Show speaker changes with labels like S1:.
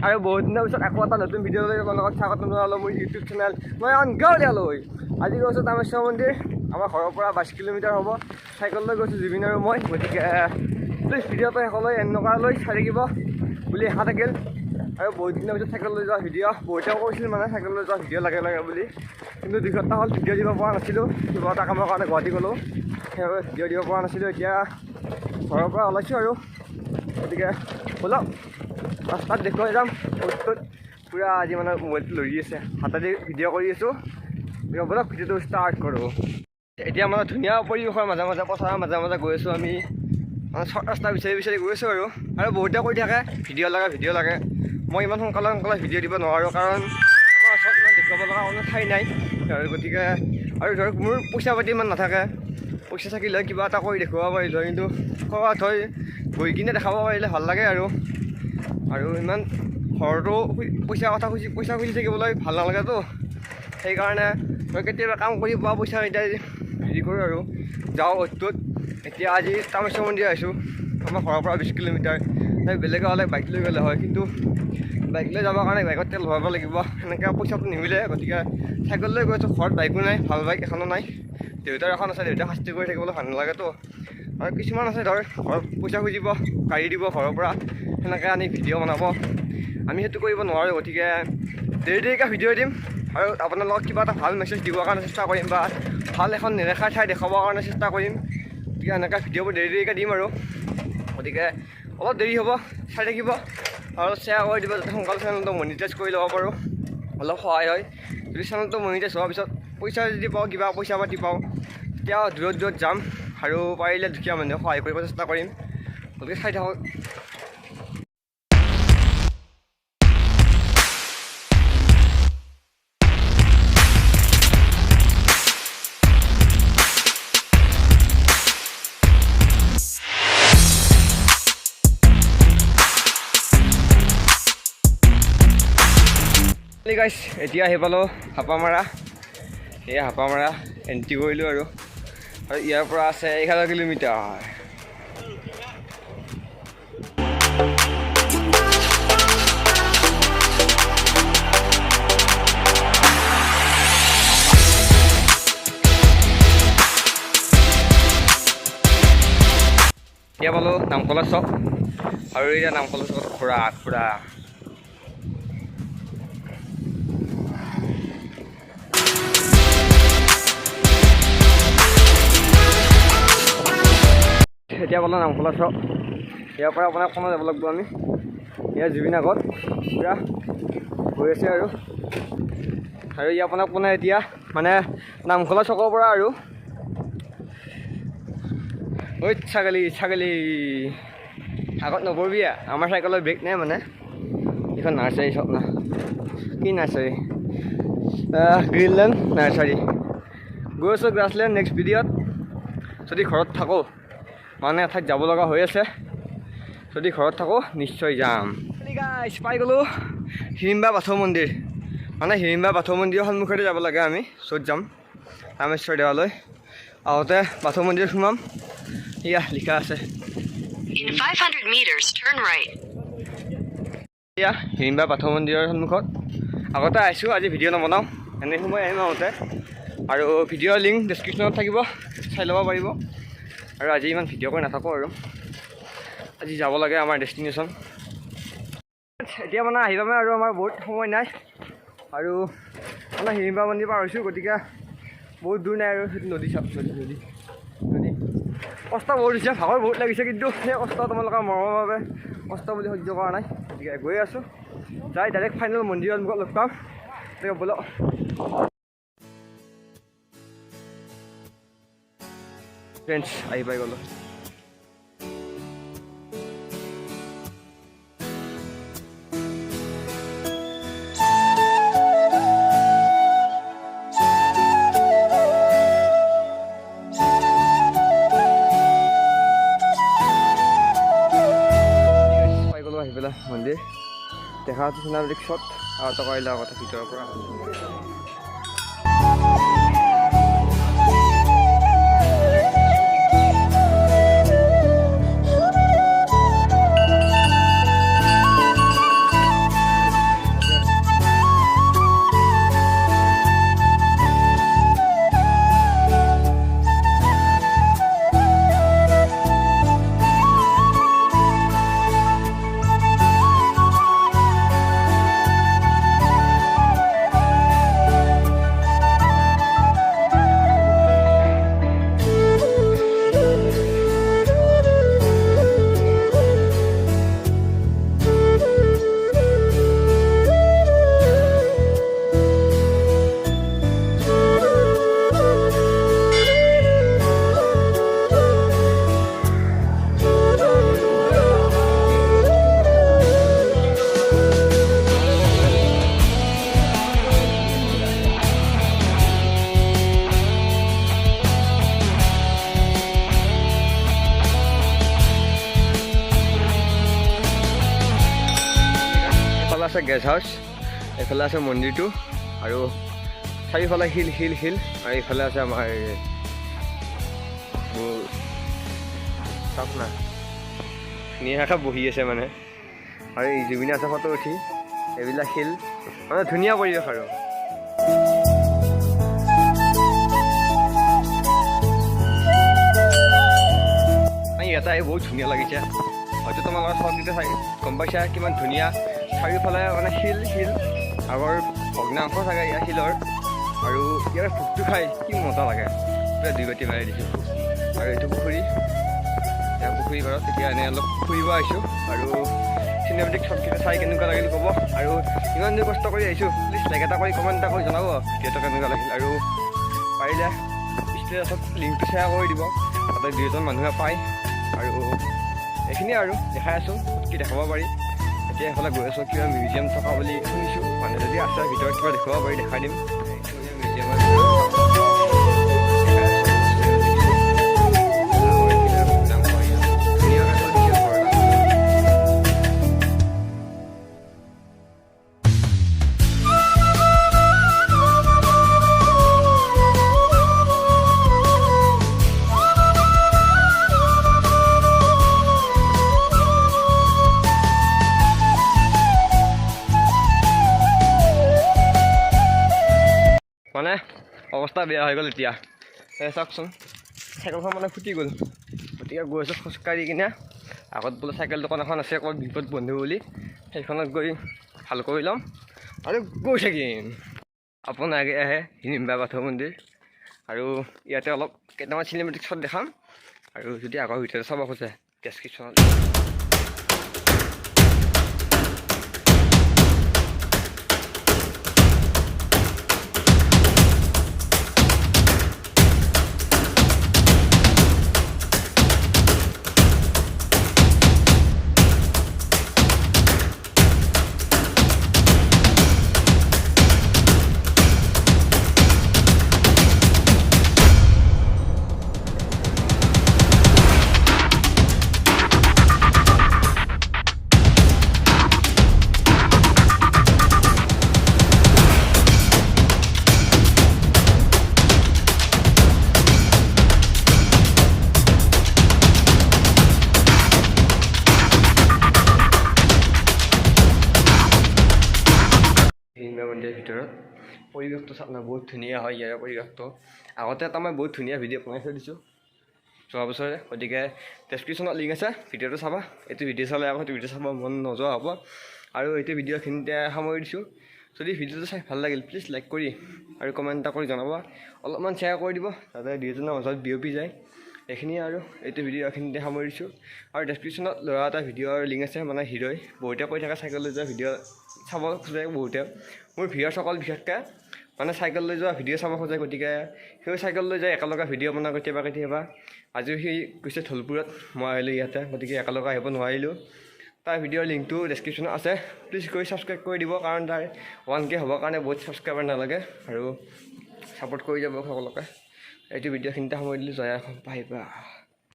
S1: আৰু বহুত দিনৰ পিছত আকৌ এটা নতুন ভিডিঅ' লৈ লগত স্বাগতম জনালোঁ মোৰ ইউটিউব চেনেল মই গাঁৱলীয়ালৈ। আজি গৈছোঁ কামেশ্বৰ মন্দিৰ। আমাৰ ঘৰৰ পৰা 22 কিলোমিটাৰ হ'ব। চাইকেল লৈ গৈছোঁ জুবিন আৰু মই। গতিকে প্লিজ ভিডিঅ'টো শেষলৈ এণ্ড নকৰালৈ চাই থাকিব বুলি আশা থাকিল। আৰু বহুত দিনৰ পিছত চাইকেল লৈ যোৱা ভিডিঅ' বহুতেও কৈছিল মানে চাইকেল লৈ যোৱা ভিডিঅ' লাগে বুলি, কিন্তু 2 সপ্তাহ হ'ল ভিডিঅ' দিব পৰা নাছিলোঁ। কিবা এটা কামৰ কাৰণে গুৱাহাটী গ'লোঁ, সেইবাবে ভিডিঅ' দিব পৰা নাছিলোঁ। এতিয়া ঘৰৰ পৰা ওলাইছোঁ আৰু গতিকে ব'লক ৰাস্তাত দেখুৱাই যাম। পূৰা আজি মানে মোবাইলটো লৰি আছে, হাতেদি ভিডিঅ' কৰি আছোঁ। ব'লক ভিডিঅ'টো ষ্টাৰ্ট কৰোঁ। এতিয়া মানে ধুনীয়া পৰিৱেশৰ মাজে মাজে পথাৰৰ মাজে মাজে গৈ আছোঁ আমি, মানে চৰ্ট ৰাস্তা বিচাৰি গৈ আছোঁ আৰু বহুতে কৈ থাকে ভিডিঅ' লাগে। মই ইমান সোনকালে ভিডিঅ' দিব নোৱাৰোঁ, কাৰণ আমাৰ ওচৰত ইমান দেখুৱাব লগা কোনো ঠাই নাই। গতিকে আৰু ধৰক মোৰ পইচা পাতি ইমান নাথাকে, পইচা থাকিলে কিবা এটা কৰি দেখুৱাব পাৰিলোঁ হয়, কিন্তু ক'ৰবাত হয় গৈ কিনে দেখাব পাৰিলে ভাল লাগে আৰু ইমান ঘৰতো পইচা খুজি থাকিবলৈ ভাল নালাগেতো। সেইকাৰণে মই কেতিয়াবা কাম কৰি পোৱা পইচা কেইটা হেৰি কৰোঁ আৰু যাওঁ অ'টোত। এতিয়া আজি কামেশ্বৰ মন্দিৰ আহিছোঁ, আমাৰ ঘৰৰ পৰা 20 কিলোমিটাৰ। বেলেগে হ'লে বাইক লৈ গ'লে হয়, কিন্তু বাইক লৈ যাবৰ কাৰণে বাইকত তেল ভৰাব লাগিব, সেনেকৈ পইচাটো নিমিলে। গতিকে চাইকেল লৈ গৈছোঁ। ঘৰত বাইকো নাই, ভাল বাইক এখনো নাই। দেউতাৰ এখন আছে, দেউতাক শাস্তি কৰি থাকিবলৈ ভাল নালাগেতো। আৰু কিছুমান আছে ধৰ ঘৰত পইচা খুজিব, গাড়ী দিব ঘৰৰ পৰা, সেনেকৈ আনি ভিডিঅ' বনাব। আমি সেইটো কৰিব নোৱাৰোঁ। গতিকে দেৰিকৈ ভিডিঅ' দিম আৰু আপোনালোকক কিবা এটা ভাল মেছেজ দিবৰ কাৰণে চেষ্টা কৰিম, বা ভাল এখন নেদেখা ঠাই দেখাবৰ কাৰণে চেষ্টা কৰিম। গতিকে এনেকৈ ভিডিঅ'বোৰ দেৰিকৈ দিম আৰু গতিকে অলপ দেৰি হ'ব, চাই থাকিব আৰু শ্বেয়াৰ কৰি দিব, যাতে সোনকালে চেনেলটো মনিটাইজ কৰি ল'ব পাৰোঁ, অলপ সহায় হয়। যদি চেনেলটো মনিটাইজ হোৱাৰ পিছত পইচা যদি পাওঁ, কিবা পইচা পাতি পাওঁ, তেতিয়া দূৰত যাম আৰু পাৰিলে দুখীয়া মানুহক সহায় কৰিব চেষ্টা কৰিম। গতিকে চাই থাকক। গাইছ, এতিয়া আহি পালোঁ হাপামাৰা। সেয়া হাপামাৰা এণ্ট্ৰি কৰিলোঁ আৰু ইয়াৰ পৰা আছে 11 কিলোমিটাৰ। এতিয়া পালোঁ নামকলা চক, আৰু এতিয়া নামকলা চকত ঘোঁৰা এতিয়া পালোঁ নামকলা চক। ইয়াৰ পৰা আপোনাৰ কোনে যাব লাগিব আমি, ইয়াৰ জুবিন আগত পূৰা গৈ আছে আৰু ইয়াৰ আপোনাক কোনে এতিয়া মানে নামকলা চকৰ পৰা আৰু ঐ ছাগলী আগত নপৰিবি। আমাৰ চাইকেলৰ ব্ৰেক নাই, মানে এইখন নাৰ্চাৰী চক না, কি নাৰ্চাৰী, গ্ৰীণলেণ্ড নাৰ্চাৰী। গৈ আছোঁ গ্ৰাছলেণ্ড নেক্সট ভিডিঅ'ত। যদি ঘৰত থাকোঁ, মানে এঠাইত যাব লগা হৈ আছে, যদি ঘৰত থাকোঁ নিশ্চয় যাম। পাই গ'লোঁ হিড়িম্বা বাথৌ মন্দিৰ। মানে হিড়িম্বা বাথৌ মন্দিৰৰ সন্মুখতে যাব লাগে আমি, য'ত যাম কামেশ্বৰ দেৱালয়। আহোঁতে বাথৌ মন্দিৰত সোমাম, এয়া লিখা আছে এয়া হিড়িম্বা বাথৌ মন্দিৰৰ সন্মুখত। আগতে আহিছোঁ, আজি ভিডিঅ' নবনাওঁ, এনে সময় আহিম আহোঁতে। আৰু ভিডিঅ'ৰ লিংক ডেছক্ৰিপশ্যনত থাকিব, চাই ল'ব পাৰিব। আৰু আজি ইমান ভিডিঅ' কৰি নাথাকোঁ আৰু আজি যাব লাগে আমাৰ ডেষ্টিনেশ্যন। এতিয়া মানে আহি পামে আৰু আমাৰ বহুত সময় নাই, আৰু মানে হিড়িম্বা মন্দিৰ পাৰ হৈছোঁ। গতিকে বহুত দূৰ নাই আৰু সেইটো নদী চাপ, নদী কষ্ট বহুত হৈছে, ভাগৰ বহুত লাগিছে, কিন্তু সেই কষ্ট তোমালোকৰ মৰমৰ বাবে কষ্ট বুলি সহ্য কৰা নাই। গতিকে গৈ আছোঁ, যাই ডাইৰেক্ট ফাইনেল মন্দিৰৰ সন্মুখত লগ পাম। গতিকে ব'লক। ফ্ৰেণ্ডছ আহি পাই গ'লোঁ। আহি পেলাই মন্দিৰ দেখা সোণালী ৰিক্সত আৰু টকা আহিলে কথা ভিতৰৰ পৰা। আছে গেষ্ট হাউচ, এইফালে আছে মন্দিৰটো আৰু চাৰিওফালে শিল শিল শিল আৰু এইফালে আছে আমাৰ চাওক না ধুনীয়াকৈ বহি আছে মানে আৰু এই জুবিন আছে ফটো উঠি এইবিলাক শিল মানে ধুনীয়া পৰিৱেশ আৰু এটা বহুত ধুনীয়া লাগিছে হয়তো তোমালোকৰ চবকেইটা চাই গম পাইছা কিমান ধুনীয়া চাৰিওফালে মানে শিল শিল আগৰ ভগ্নাংশ থাকে ইয়াৰ শিলৰ আৰু ইয়াৰ ভোকটো খাই কি মজা লাগে পুৰা 2 বাটি মাৰি দিছোঁ আৰু এইটো পুখুৰী ইয়াৰ পুখুৰী ঘৰত তেতিয়া এনেই অলপ ফুৰিব আহিছোঁ আৰু চিনেমেটিক শ্বটকেইটা চাই কেনেকুৱা লাগিল ক'ব আৰু ইমান যে কষ্ট কৰি আহিছোঁ প্লিজ লাইক এটা কৰি কমেণ্ট এটা কৰি জনাব ভিডিঅ'টো কেনেকুৱা লাগিল আৰু পাৰিলে ষ্টেটাছত লিংকটো শ্বেয়াৰ কৰি দিব তাতে 2জন মানুহে পায় আৰু এইখিনিয়ে আৰু দেখাই আছোঁ কি দেখাব পাৰি এতিয়া এইফালে গৈ আছোঁ কিবা মিউজিয়াম থকা বুলি শুনিছোঁ মানে যদি আছে ভিতৰত কিবা দেখুৱাব পাৰি দেখাই দিম মিউজিয়ামৰ মানে অৱস্থা বেয়া হৈ গ'ল এতিয়া চাওকচোন চাইকেলখন মানে ফুটি গ'ল গতিকে গৈ আছোঁ খোজকাঢ়ি কিনে আগত বোলে চাইকেল দোকান এখন আছে ক'ত বিপদ বন্ধু বুলি সেইখনত গৈ ভাল কৰি ল'ম আৰু গৈ থাকিম আপোনাৰ আগে আহে হিড়িম্বা বাথৌ মন্দিৰ আৰু ইয়াতে অলপ কেইটামান চিনেমেটিক শ্বট দেখাম আৰু যদি আগৰ ভিতৰত চাব খোজে ডেছক্ৰিপশ্যনত মন্দিৰৰ ভিতৰত পৰিৱেশটো চাওক না বহুত ধুনীয়া হয় ইয়াৰ পৰিৱেশটো আগতে এটা মই বহুত ধুনীয়া ভিডিঅ' বনাই থৈ দিছোঁ যোৱা বছৰে গতিকে ডেছক্ৰিপশ্যনত লিংক আছে ভিডিঅ'টো চাবা এইটো ভিডিঅ' চালে আকৌ সেইটো ভিডিঅ' চাব মন নোযোৱা হ'ব আৰু এইটো ভিডিঅ'খিনিতে সামৰি দিছোঁ যদি ভিডিঅ'টো চাই ভাল লাগিল প্লিজ লাইক কৰি আৰু কমেণ্ট এটা কৰি জনাব অলপমান শ্বেয়াৰ কৰি দিব যাতে 2জনৰ মাজত বিয়পি যায় এইখিনিয়ে আৰু এইটো ভিডিঅ'খিনিতে সামৰি দিছোঁ আৰু ডেছক্ৰিপশ্যনত ল'ৰা এটা ভিডিঅ'ৰ লিংক আছে মানে হিৰ'ই বহুতে কৈ থাকে চাইকেল লৈ যোৱা ভিডিঅ' চাব খোজে বহুতে মোৰ ভিউৱাৰসকল বিশেষকৈ মানে চাইকেল লৈ যোৱা ভিডিঅ' চাব খোজে গতিকে সেই চাইকেল লৈ যায় একেলগে ভিডিঅ' বনাওঁ কেতিয়াবা কেতিয়াবা আজিও সি গৈছে ঢলপুৰত মই আহিলোঁ ইয়াতে গতিকে একেলগে আহিব নোৱাৰিলোঁ তাৰ ভিডিঅ'ৰ লিংকটো ডেছক্ৰিপশ্যনত আছে প্লিজ গৈ ছাবস্ক্ৰাইব কৰি দিব কাৰণ তাৰ 1K হ'বৰ কাৰণে বহুত ছাবস্ক্ৰাইবাৰ নালাগে আৰু ছাপোৰ্ট কৰি যাব সকলোকে এইটো ভিডিঅ'খিনিতে সামৰি দিলোঁ জয়া বাই বাই